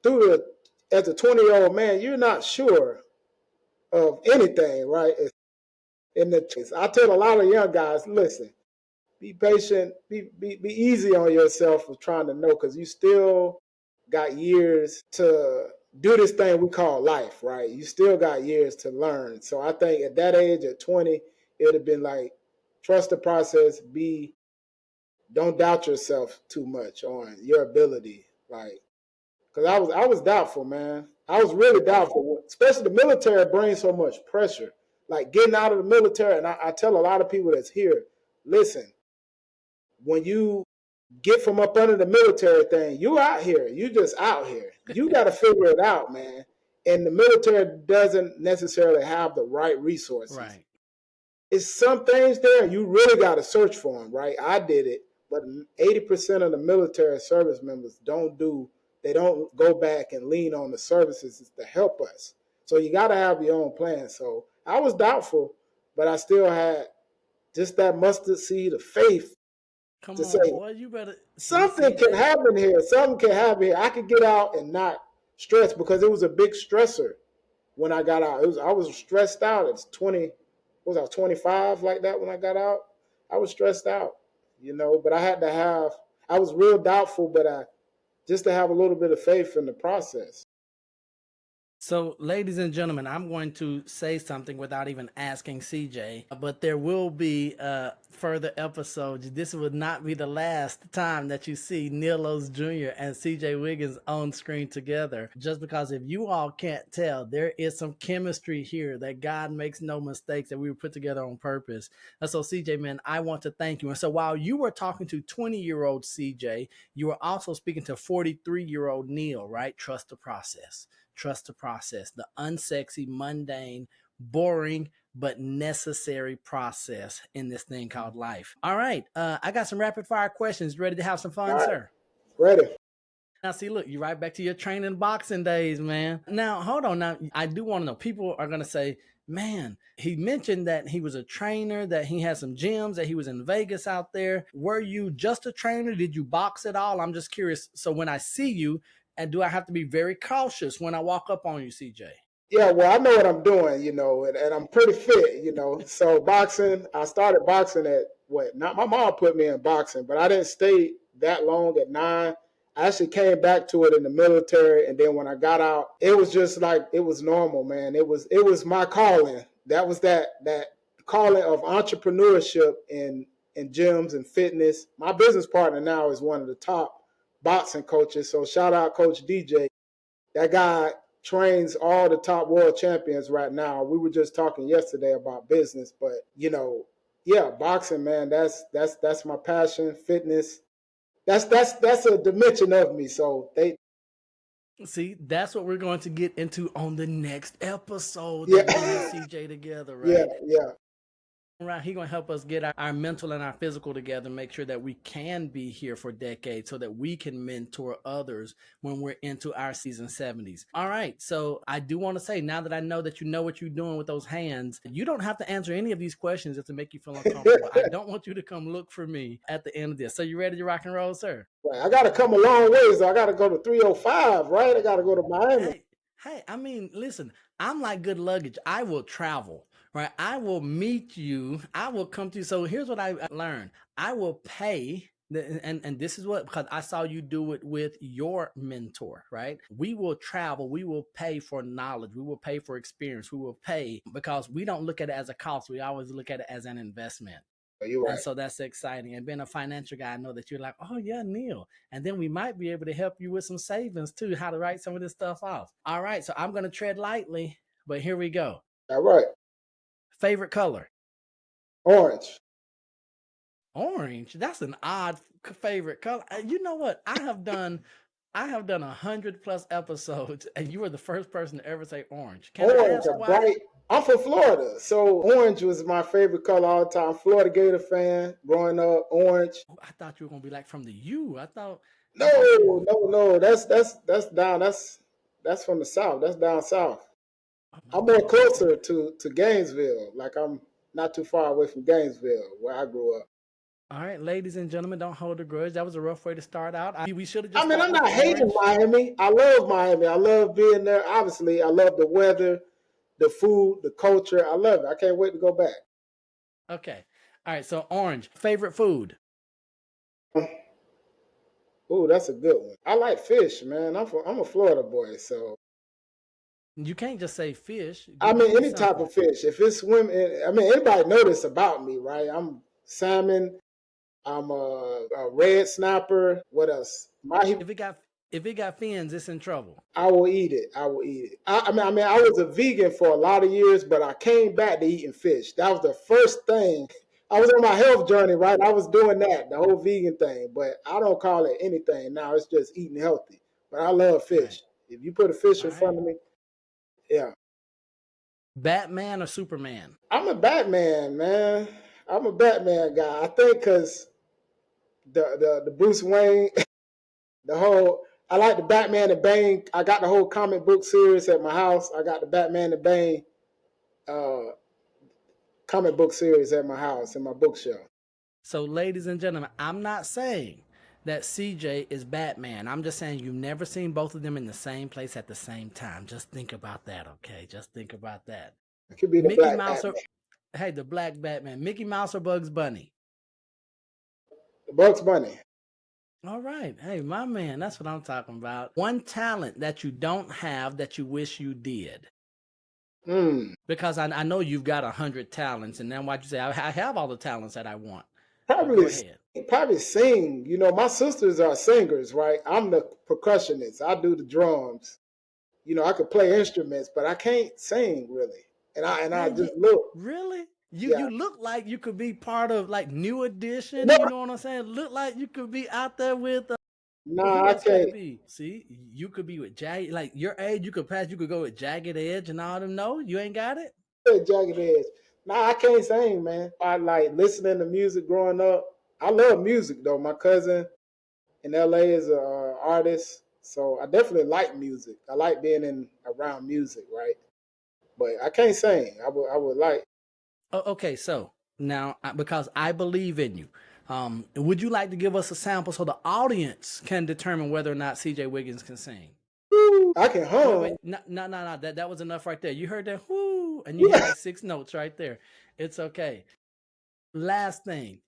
the as a 20-year-old man, you're not sure of anything, right? In the I tell a lot of young guys, listen, be patient, be easy on yourself for trying to know, because you still got years to do this thing we call life, right? You still got years to learn. So I think at that age, at 20, it would have been like, trust the process, don't doubt yourself too much on your ability. Like, because I was doubtful, man. I was really doubtful, especially the military brings so much pressure. Like getting out of the military, and I tell a lot of people that's here, listen, when you get from up under the military thing, you out here. You just out here. You got to figure it out, man. And the military doesn't necessarily have the right resources. Right. It's some things there you really got to search for them, right? I did it, but 80% of the military service members they don't go back and lean on the services to help us. So you got to have your own plan. So I was doubtful, but I still had just that mustard seed of faith Come to on, say, boy. You better see something can CJ. happen here. Something can happen here. I could get out and not stress, because it was a big stressor when I got out. I was stressed out. It's 20, was I 25 like that when I got out? I was stressed out, but I was real doubtful, but just to have a little bit of faith in the process. So, ladies and gentlemen, I'm going to say something without even asking CJ, but there will be further episodes. This will not be the last time that you see Neal Oates Jr. and CJ Wiggins on screen together. Just because if you all can't tell, there is some chemistry here that God makes no mistakes, that we were put together on purpose. And so, CJ, man, I want to thank you. And so while you were talking to 20-year-old CJ, you were also speaking to 43-year-old Neal, right? Trust the process. Trust the process, the unsexy, mundane, boring, but necessary process in this thing called life. All right. I got some rapid fire questions. Ready to have some All fun, right, sir? ready. Now, see, look, you're right back to your training boxing days, man. Now, hold on. Now, I do want to know, people are going to say, man, he mentioned that he was a trainer, that he had some gyms, that he was in Vegas out there. Were you just a trainer? Did you box at all? I'm just curious. So when I see you, and do I have to be very cautious when I walk up on you, CJ? Yeah, well, I know what I'm doing, and I'm pretty fit, So boxing, I started boxing at what? Not my mom put me in boxing, but I didn't stay that long at 9. I actually came back to it in the military, and then when I got out, it was just like it was normal, man. It was my calling. That was that calling of entrepreneurship in gyms and fitness. My business partner now is one of the top boxing coaches, so shout out Coach DJ. That guy trains all the top world champions right now. We were just talking yesterday about business, but yeah, boxing, man, that's my passion. Fitness, that's a dimension of me. So See, that's what we're going to get into on the next episode yeah, of me and CJ together, yeah, right? yeah. Right, he's gonna help us get our mental and our physical together, make sure that we can be here for decades so that we can mentor others when we're into our season 70s. All right, so I do want to say, now that I know that you know what you're doing with those hands, you don't have to answer any of these questions if to make you feel uncomfortable. I don't want you to come look for me at the end of this. So you ready to rock and roll, sir? Right. I got to come a long ways. I got to go to 305, right? I got to go to Miami. Hey, I mean, listen, I'm like good luggage. I will travel, right? I will meet you. I will come to you. So here's what I learned. I will pay. And this is what, because I saw you do it with your mentor, right? We will travel. We will pay for knowledge. We will pay for experience. We will pay because we don't look at it as a cost. We always look at it as an investment. You're And right. so that's exciting. And being a financial guy, I know that you're like, oh, yeah, Neal. And then we might be able to help you with some savings too, how to write some of this stuff off. All right. So I'm going to tread lightly, but here we go. All right. Favorite color? Orange. Orange. That's an odd favorite color. You know what? I have done I have done 100+ episodes, and you were the first person to ever say orange. Can I Orange, ask a why? bright. I'm from Florida, so orange was my favorite color all the time. Florida Gator fan, growing up, orange. Oh, I thought you were gonna be like from the U. No, I thought you were. no. That's down. That's from the south. That's down south. Oh my I'm more goodness. closer to Gainesville. Like I'm not too far away from Gainesville, where I grew up. All right, ladies and gentlemen, don't hold a grudge. That was a rough way to start out. We should have I just mean, stuck I'm with not the hating orange. Miami. I love Miami. I love being there. Obviously, I love the weather, the food, the culture. I love it. I can't wait to go back. Okay. All right. So orange. Favorite food. Ooh, that's a good one. I like fish, man. I'm a Florida boy, so You can't just say fish. I Give mean me any type something. of fish. If it's swimming, I mean anybody know this about me, right? I'm salmon. I'm a red snapper. What else? My If it got if it got fins, it's in trouble. I will eat it. I will eat it. I mean, I was a vegan for a lot of years, but I came back to eating fish. That was the first thing. I was on my health journey, right? I was doing that, the whole vegan thing, but I don't call it anything now. It's just eating healthy. But I love Right. fish. If you put a fish All in right. front of me, yeah. Batman or Superman? I'm a Batman, man. I'm a Batman guy. I think because the Bruce Wayne, the whole I like the Batman and Bane. I got the whole comic book series at my house. I got the Batman and Bane uh, comic book series at my house in my bookshelf. So, ladies and gentlemen, I'm not saying that CJ is Batman. I'm just saying you've never seen both of them in the same place at the same time. Just think about that, okay? Just think about that. It could be the Mickey Black Mouse or Batman, hey, the Black Batman. Mickey Mouse or Bugs Bunny? the Bugs Bunny. All right. Hey, my man, that's what I'm talking about. One talent that you don't have that you wish you did. Hmm. Because I know you've got 100 talents, and then why'd you say I have all the talents that I want? But go Probably, ahead. probably sing. You know, my sisters are singers, right? I'm the percussionist. I do the drums. You know, I could play instruments, but I can't sing really. And I Man, just look, really? yeah. You look like you could be part of like New Edition. No, You know what I'm saying? Look like you could be out there with nah, who I else could it can't. be? See, you could be with Jagged. Like your age, you could pass. You could go with Jagged Edge and all them. No, you ain't got it. Jagged Edge. Nah, I can't sing, man. I like listening to music growing up. I love music though. My cousin in LA is an artist, so I definitely like music. I like being in around music, right? But I can't sing. I would like. Oh, okay, so now because I believe in you, would you like to give us a sample so the audience can determine whether or not CJ Wiggins can sing? Woo, I can Wait, hum. no, no, no, no. That was enough right there. You heard that whoo, and you hit Yeah. like 6 notes right there. It's okay. Last thing,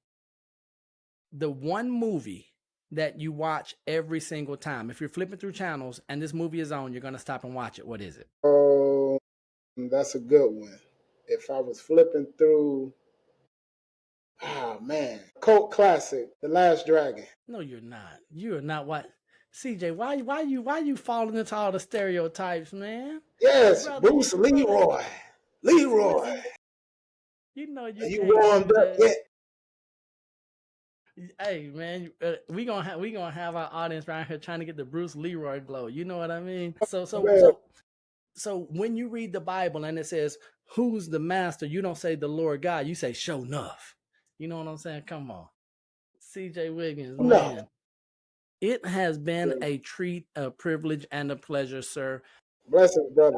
the one movie that you watch every single time. If you're flipping through channels and this movie is on, you're gonna stop and watch it. What is it? Oh, that's a good one. If I was flipping through, ah man, cult classic, The Last Dragon. No, you're not. You are not what. CJ, why you falling into all the stereotypes, man? Yes, Brother, Bruce brother, Leroy. Leroy, you know are you you can't warmed do up that. yet? Hey man, we gonna have our audience right here trying to get the Bruce Leroy glow. You know what I mean? Man, So when you read the Bible and it says who's the master, you don't say the Lord God. You say show enough. You know what I'm saying? Come on, C.J. Wiggins, no. man. It has been a treat, a privilege, and a pleasure, sir. Blessings, brother.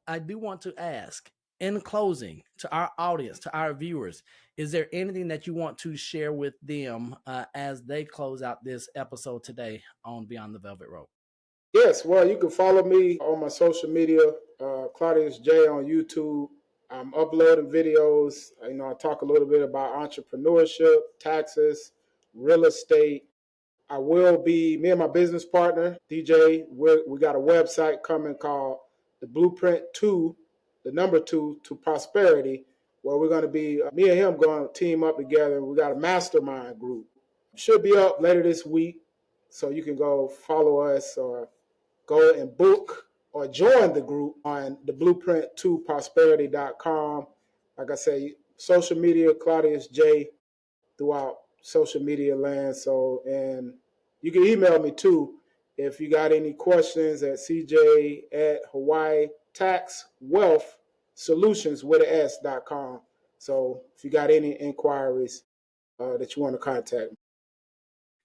I do want to ask, in closing, to our audience, to our viewers, is there anything that you want to share with them as they close out this episode today on Beyond the Velvet Rope? Yes, well, you can follow me on my social media, Claudius J on YouTube. I'm uploading videos. You know, I talk a little bit about entrepreneurship, taxes, real estate. I will be, me and my business partner, DJ, we got a website coming called The Blueprint 2, the number 2 to Prosperity, where we're going to be, me and him going to team up together. We got a mastermind group. Should be up later this week, so you can go follow us or go and book or join the group on the blueprint2prosperity.com. Like I say, social media, Claudius J, throughout social media land. So, and you can email me too If you got any questions, at CJ at Hawaii Tax Wealth Solutions with an S.com. So if you got any inquiries that you want to contact me.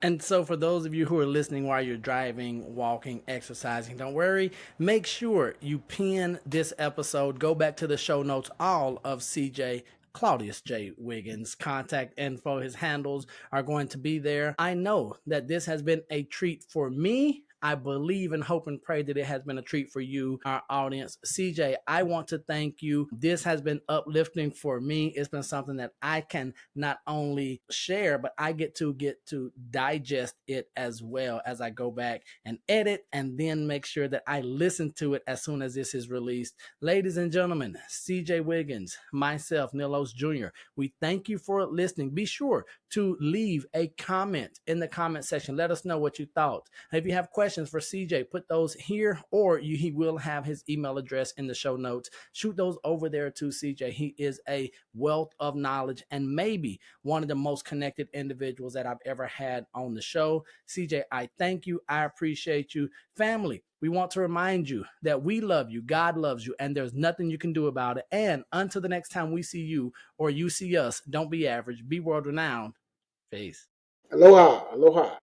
And so for those of you who are listening while you're driving, walking, exercising, don't worry. Make sure you pin this episode. Go back to the show notes. All of CJ Claudius J. Wiggins' contact info, his handles are going to be there. I know that this has been a treat for me. I believe and hope and pray that it has been a treat for you, our audience. CJ, I want to thank you. This has been uplifting for me. It's been something that I can not only share, but I get to digest it as well as I go back and edit and then make sure that I listen to it as soon as this is released. Ladies and gentlemen, CJ Wiggins, myself, Neal Oates Jr., we thank you for listening. Be sure to leave a comment in the comment section. Let us know what you thought. If you have questions for CJ, put those here, or he will have his email address in the show notes. Shoot those over there to CJ. He is a wealth of knowledge and maybe one of the most connected individuals that I've ever had on the show. CJ, I thank you. I appreciate you. Family, we want to remind you that we love you, God loves you, and there's nothing you can do about it. And until the next time we see you or you see us, don't be average, be world renowned. Peace. Aloha. Aloha.